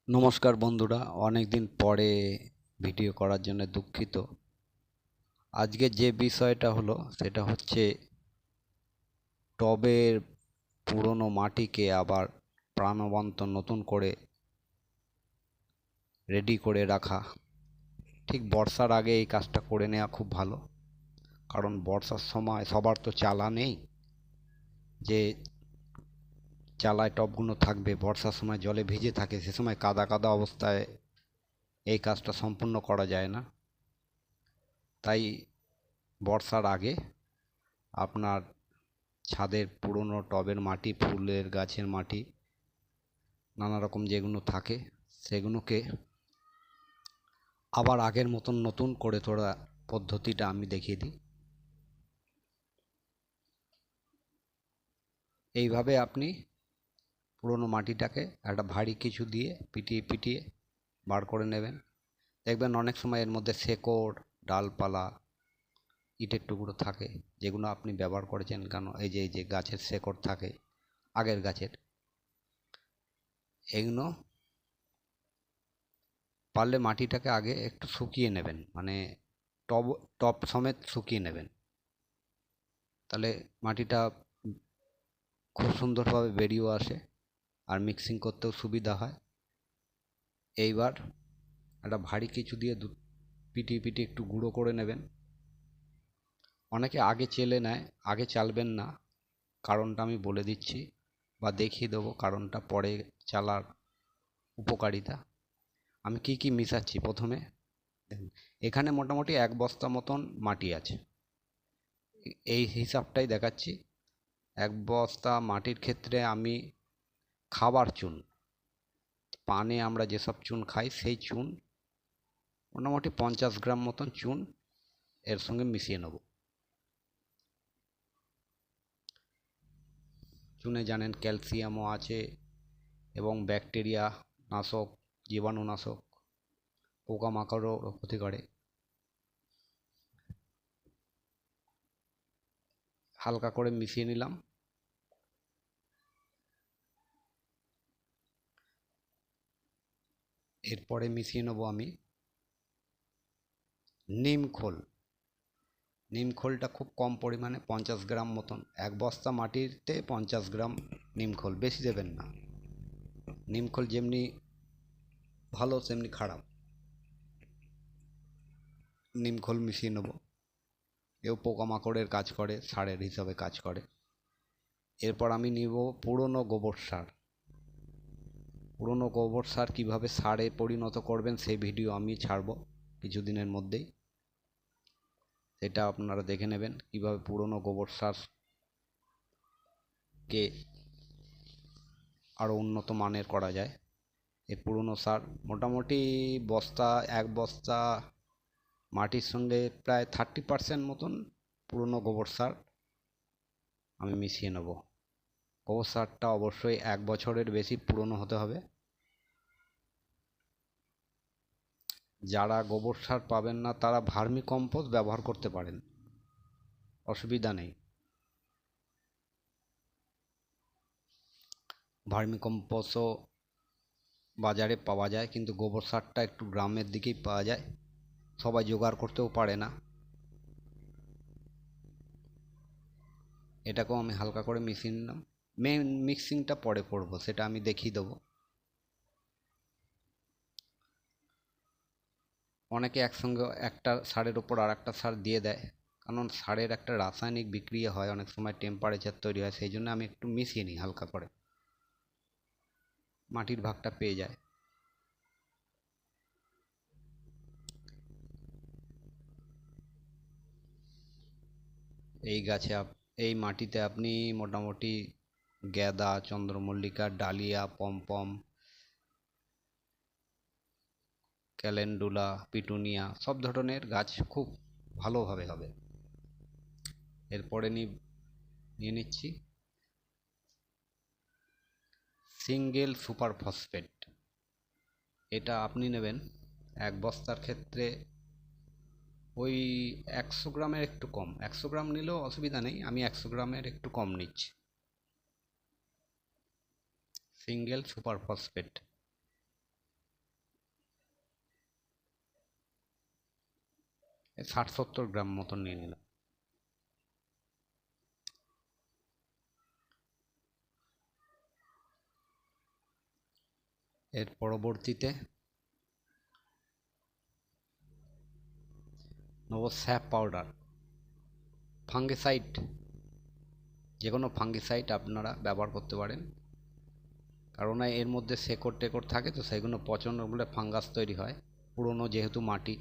নমস্কার বন্ধুরা, অনেক দিন পরে ভিডিও করার জন্য দুঃখিত। আজকে যে বিষয়টা হলো সেটা হচ্ছে টবের পুরনো মাটিকে আবার প্রাণবন্ত নতুন করে রেডি করে রাখা। ঠিক বর্ষার আগে এই কাজটা করে নেওয়া খুব ভালো, কারণ বর্ষার সময় সবার তো চালা নেই যে চালায় টবগুলো থাকবে, বর্ষার সময় জলে ভিজে থাকে, সে সময় কাদা কাদা অবস্থায় এই কাজটা সম্পূর্ণ করা যায় না। তাই বর্ষার আগে আপনার ছাদের পুরনো টবের মাটি, ফুলের গাছের মাটি, নানা রকম যেগুলো থাকে সেগুলোকে আবার আগের মতন নতুন করে তোলা পদ্ধতিটা আমি দেখিয়ে দিই। এইভাবে আপনি পুরনো মাটিটাকে একটা ভারী কিছু দিয়ে পিটিয়ে পিটিয়ে বার করে নেবেন। দেখবেন অনেক সময় এর মধ্যে শেকড়, ডালপালা, ইটের টুকরো থাকে, যেগুলো আপনি ব্যবহার করেছেন। কেন এই যে গাছের শেকড় থাকে আগের গাছের, এগুলো পারলে মাটিটাকে আগে একটু শুকিয়ে নেবেন, মানে টব টব সমেত শুকিয়ে নেবেন। তাহলে মাটিটা খুব সুন্দরভাবে বেরিয়েও আসে আর মিক্সিং করতেও সুবিধা হয়। এইবার একটা ভারী কিছু দিয়ে পিটিয়ে পিটিয়ে একটু গুঁড়ো করে নেবেন। অনেকে আগে চেলে নেয়, আগে চালবেন না, কারণটা আমি বলে দিচ্ছি বা দেখিয়ে দেবো কারণটা পরে চালার উপকারিতা। আমি কি কি মিশাচ্ছি প্রথমে দেখুন। এখানে মোটামুটি 1 বস্তা মতন মাটি আছে, এই হিসাবটাই দেখাচ্ছি। 1 বস্তা মাটির ক্ষেত্রে আমি খাবার চুন, পানে আমরা যেসব চুন খাই সেই চুন মোটামুটি 50 গ্রাম মতন চুন এর সঙ্গে মিশিয়ে নেব। চুনে জানেন ক্যালসিয়ামও আছে এবং ব্যাকটেরিয়া নাশক, জীবাণুনাশক, পোকামাকড়ও ক্ষতি করে। হালকা করে মিশিয়ে নিলাম। এরপরে মিশিয়ে নেব আমি নিম খোল। নিম খোলটা খুব কম পরিমাণে, 50 গ্রাম মতন। 1 বস্তা মাটিতে 50 গ্রাম নিম খোল, বেশি দেবেন না। নিম খোল যেমনি ভালো তেমনি খারাপ। নিম খোল মিশিয়ে নেব। এও পোকামাকড়ের কাজ করে, সারের হিসাবে কাজ করে। এরপর আমি নিব পুরনো গোবর সার। পুরনো গোবর সার কীভাবে সারে পরিণত করবেন সেই ভিডিও আমি ছাড়ব কিছুদিনের মধ্যেই, সেটা আপনারা দেখে নেবেন কীভাবে পুরনো গোবর সারকে আরও উন্নত মানের করা যায়। এই পুরনো সার মোটামুটি বস্তা 1 বস্তা মাটির সঙ্গে প্রায় 30% মতন পুরনো গোবর সার আমি মিশিয়ে নেব। গোবর সারটা অবশ্যই 1 বছরের বেশি পুরনো হতে হবে। যারা গোবর সার পাবেন না তারা ভার্মি কম্পোস্ট ব্যবহার করতে পারেন, অসুবিধা নেই। ভার্মি কম্পোস্টও বাজারে পাওয়া যায়, কিন্তু গোবর সারটা একটু গ্রামের দিকেই পাওয়া যায়, সবাই জোগাড় করতেও পারে না। এটাকেও আমি হালকা করে মিশিয়ে নিলাম। মেন মিক্সিংটা পরে করব, সেটা আমি দেখিয়ে দেবো। অনেকে একসঙ্গে একটা সারের ওপর আর একটা সার দিয়ে দেয়, কারণ সারের একটা রাসায়নিক বিক্রিয়া হয়, অনেক সময় টেম্পারেচার তৈরি হয়, সেই জন্য আমি একটু মিশিয়ে নিই হালকা করে, মাটির ভাগটা পেয়ে যায়। এই গাছে এই মাটিতে আপনি মোটামুটি গ্যাদা, চন্দ্রমল্লিকা, ডালিয়া, পমপম, ক্যালেন্ডুলা, পিটুনিয়া সব ধরনের গাছ খুব ভালোভাবে হবে। এরপরে নিয়ে নিচ্ছি সিঙ্গেল সুপার ফসফেট। এটা আপনি নেবেন 1 বস্তার ক্ষেত্রে ওই 100 গ্রামের একটু কম। 100 গ্রাম নিলেও অসুবিধা নেই, আমি 100 গ্রামের একটু কম নিচ্ছি। সিঙ্গেল সুপার ফসফেট 60-70 গ্রাম মতন নিয়ে নিলাম। এর পরবর্তীতে নেব স্যাপ পাউডার। ফাঙ্গিসাইড, যে কোনো ফাঙ্গিসাইড আপনারা ব্যবহার করতে পারেন, কারণ এর মধ্যে শেকড় টেকড় থাকে তো সেগুলো পচন বলে ফাঙ্গাস তৈরি হয়, পুরনো যেহেতু মাটি।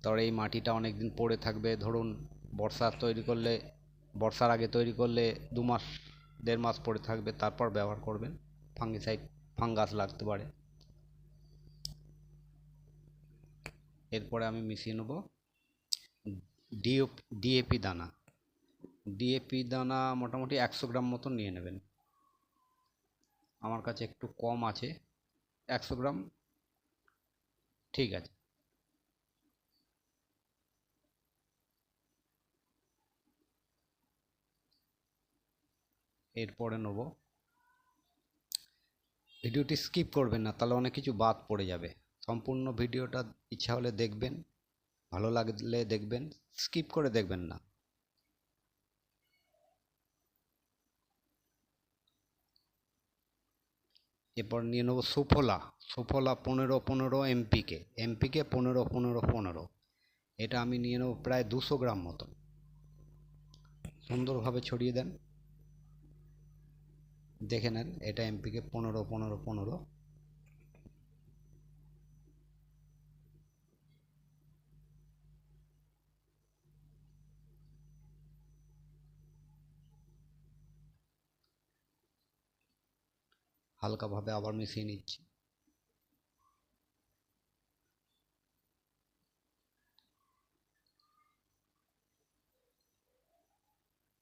তবে এই মাটিটা অনেক দিন পড়ে থাকবে, ধরুন বর্ষার আগে তৈরি করলে 2 মাস 1.5 মাস পড়ে থাকবে, তারপর ব্যবহার করবেন। ফাঙ্গিসাইড, ফাঙ্গাস লাগতে পারে। এরপরে আমি মিশিয়ে নেব ডিএপি দানা। ডিএপি দানা মোটামুটি 100 গ্রাম মতন নিয়ে নেবেন। আমার কাছে একটু কম আছে, 100 গ্রাম ঠিক আছে। এরপরে নেব, ভিডিওটি স্কিপ করবেন না, তাহলে অনেক কিছু বাদ পড়ে যাবে। সম্পূর্ণ ভিডিওটা ইচ্ছা হলে দেখবেন, ভালো লাগলে দেখবেন, স্কিপ করে দেখবেন না। এরপর নিয়ে নেব সুফলা। সুফলা 15-15 এমপিকে 15-15-15। এটা আমি নিয়ে নেব প্রায় 200 গ্রাম মতো। সুন্দরভাবে ছড়িয়ে দেন, দেখে নেন এটা এমপিকে 15-15-15। হালকাভাবে আবার মিশিয়ে নিচ্ছি।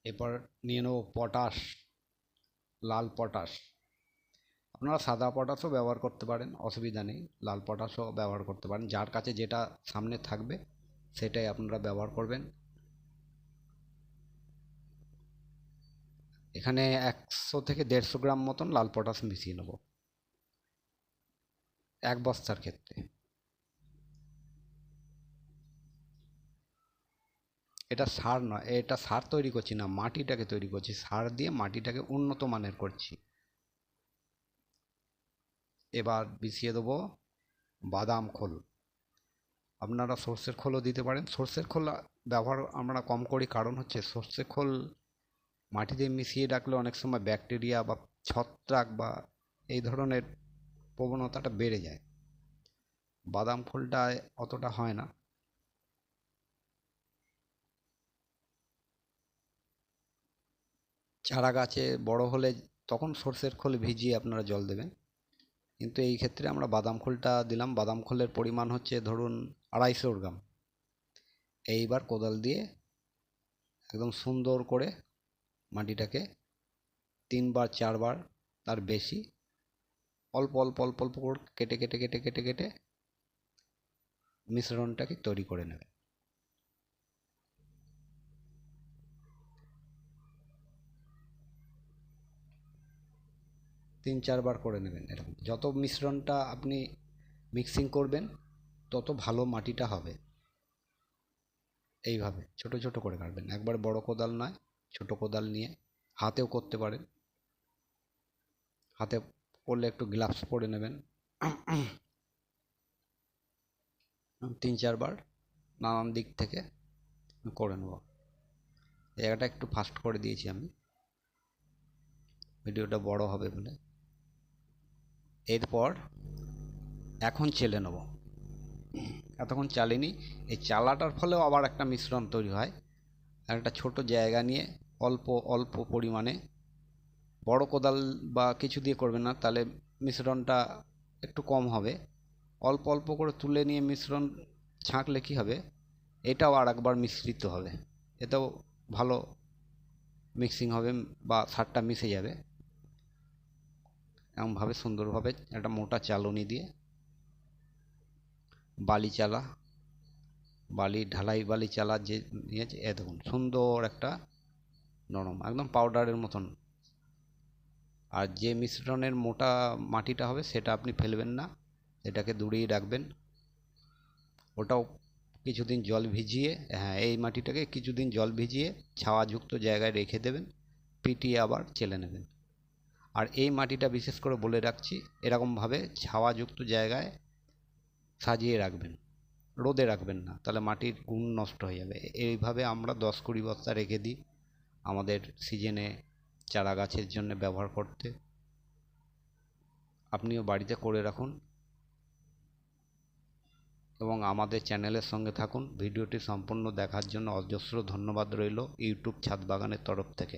এরপর নিয়ে নেব পটাশ, লাল পটাশ। আপনারা সাদা পটাশও ব্যবহার করতে পারেন, অসুবিধা নেই, লাল পটাশও ব্যবহার করতে পারেন, যার কাছে যেটা সামনে থাকবে সেটাই আপনারা ব্যবহার করবেন। এখানে 100 থেকে 150 গ্রাম মতন লাল পটাশ মিশিয়ে নেব 1 বস্তার ক্ষেত্রে। এটা সার নয়, এটা সার তৈরি করছি না, মাটিটাকে তৈরি করছি, সার দিয়ে মাটিটাকে উন্নত মানের করছি। এবার মিশিয়ে দেবো বাদাম খোল। আপনারা সর্ষের খোলও দিতে পারেন। সর্ষের খোল ব্যবহার আমরা কম করি, কারণ হচ্ছে সর্ষের খোল মাটিতে মিশিয়ে রাখলে অনেক সময় ব্যাকটেরিয়া বা ছত্রাক বা এই ধরনের প্রবণতাটা বেড়ে যায়। বাদাম খোলটা অতটা হয় না। চারা গাছে বড় হলে তখন সর্ষের খোল ভিজিয়ে আপনারা জল দেবেন, কিন্তু এই ক্ষেত্রে আমরা বাদাম খোলটা দিলাম। বাদাম খোলের পরিমাণ হচ্ছে ধরুন 250 গ্রাম। এইবার কোদাল দিয়ে একদম সুন্দর করে মাটিটাকে 3 বার 4 বার, তার বেশি, অল্প অল্প অল্প অল্প করে কেটে কেটে কেটে কেটে কেটে মিশ্রণটাকে তৈরি করে নেবে। 3-4 বার করে নেবেন। এরকম যত মিশ্রণটা আপনি মিক্সিং করবেন তত ভালো মাটিটা হবে। এইভাবে ছোট ছোট করে কাটবেন, একবার বড় কোদাল নয়, ছোট কোদাল নিয়ে। হাতেও করতে পারেন, হাতে করলে একটু গ্লাভস পরে নেবেন। 3-4 বার নানান দিক থেকে করে নেব। জায়গাটা একটু ফাস্ট করে দিয়েছি আমি, ভিডিওটা বড় হবে বলে। এরপর এখন চেলে নেব। এতক্ষণ চালিনি, এই চালাটার ফলেও আবার একটা মিশ্রণ তৈরি হয়। একটা ছোট জায়গা নিয়ে অল্প অল্প পরিমাণে, বড় কোদাল বা কিছু দিয়ে করবেন না, তাহলে মিশ্রণটা একটু কম হবে। অল্প অল্প করে তুলে নিয়ে মিশ্রণ ছাঁকলে কী হবে, এটাও আর একবার মিশ্রিত হবে, এটাও ভালো মিক্সিং হবে বা সারটা মিশে যাবে। এমনভাবে সুন্দরভাবে একটা মোটা চালনি দিয়ে ঢালাই বালি চালা যে নিয়েছে, দেখুন সুন্দর একটা নরম, একদম পাউডারের মতন আর যে মিশ্রণের মোটা মাটিটা হবে সেটা আপনি ফেলবেন না, এটাকে দূরেই রাখবেন। ওটাও কিছুদিন জল ভিজিয়ে, হ্যাঁ, এই মাটিটাকে কিছুদিন জল ভিজিয়ে ছাওয়াযুক্ত জায়গায় রেখে দেবেন, পিটিয়ে আবার চেলে নেবেন। আর এই মাটিটা বিশেষ করে বলে রাখছি, এরকমভাবে ছাওয়াযুক্ত জায়গায় সাজিয়ে রাখবেন, রোদে রাখবেন না, তাহলে মাটির গুণ নষ্ট হয়ে যাবে। এইভাবে আমরা 10-20 বস্তা রেখে দিই আমাদের সিজনে চারা গাছের জন্য ব্যবহার করতে। আপনিও বাড়িতে করে রাখুন এবং আমাদের চ্যানেলের সঙ্গে থাকুন। ভিডিওটি সম্পূর্ণ দেখার জন্য অজস্র ধন্যবাদ রইল ইউটিউব ছাদ বাগানের তরফ থেকে।